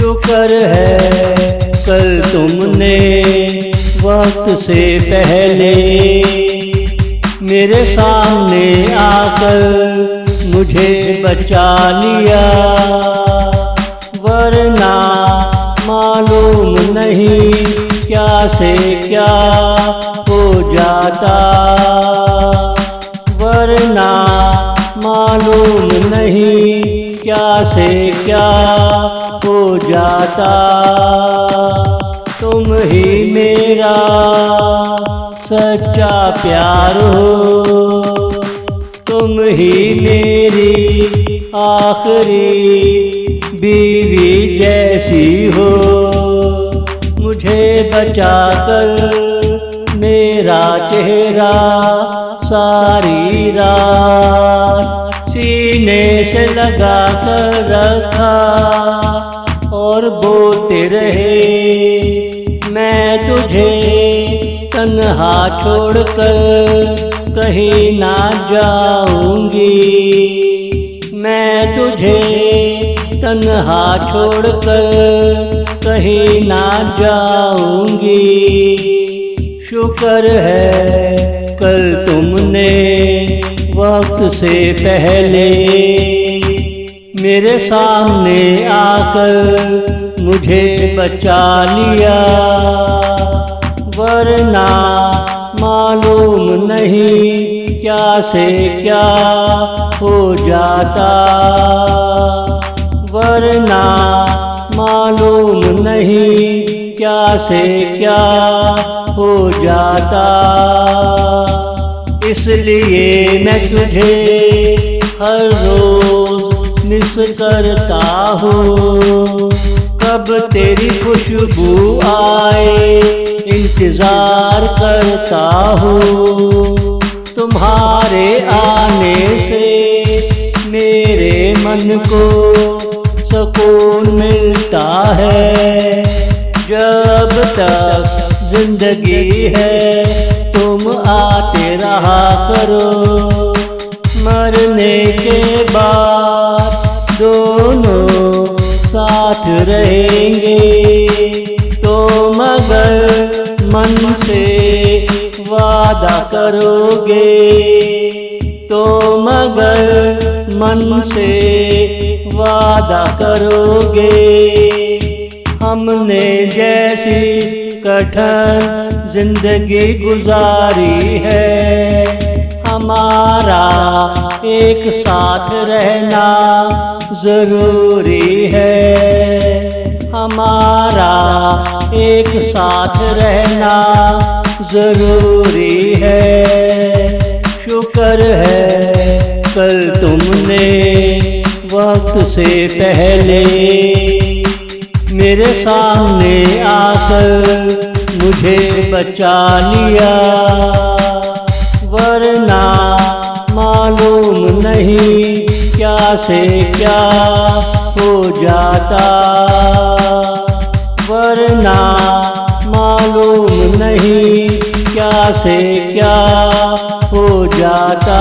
शुक्र है कल तुमने वक्त से पहले मेरे सामने आकर मुझे बचा लिया, वरना मालूम नहीं क्या से क्या हो जाता, वरना मालूम नहीं क्या से क्या हो जाता। तुम ही मेरा सच्चा प्यार हो, तुम ही मेरी आखिरी बीवी जैसी हो। मुझे बचाकर मेरा चेहरा सारी रात सीने से लगा कर रखा और बोलते रहे, मैं तुझे तन्हा छोड़कर कहीं ना जाऊंगी, मैं तुझे तन्हा छोड़कर कहीं ना जाऊंगी। शुक्र है कल तुमने वक्त से पहले मेरे सामने आकर मुझे बचा लिया, वरना मालूम नहीं क्या से क्या हो जाता, वरना मालूम नहीं क्या से क्या हो जाता। इसलिए मैं तुझे हर रोज मिस करता हूँ, कब तेरी खुशबू आए इंतजार करता हूँ। तुम्हारे आने से मेरे मन को सुकून मिलता है, जब तक जिंदगी है तुम आते रहा करो, मरने के बाद दोनों साथ रहेंगे। तो मगर मन से वादा करोगे, तो मगर मन से वादा करोगे। हमने जैसी कठिन जिंदगी गुजारी है, हमारा एक साथ रहना जरूरी है, हमारा एक साथ रहना जरूरी है। शुक्र है कल तुमने वक्त से पहले मेरे सामने आकर मुझे बचा लिया, वरना मालूम नहीं क्या से क्या हो जाता, वरना मालूम नहीं क्या से क्या हो जाता।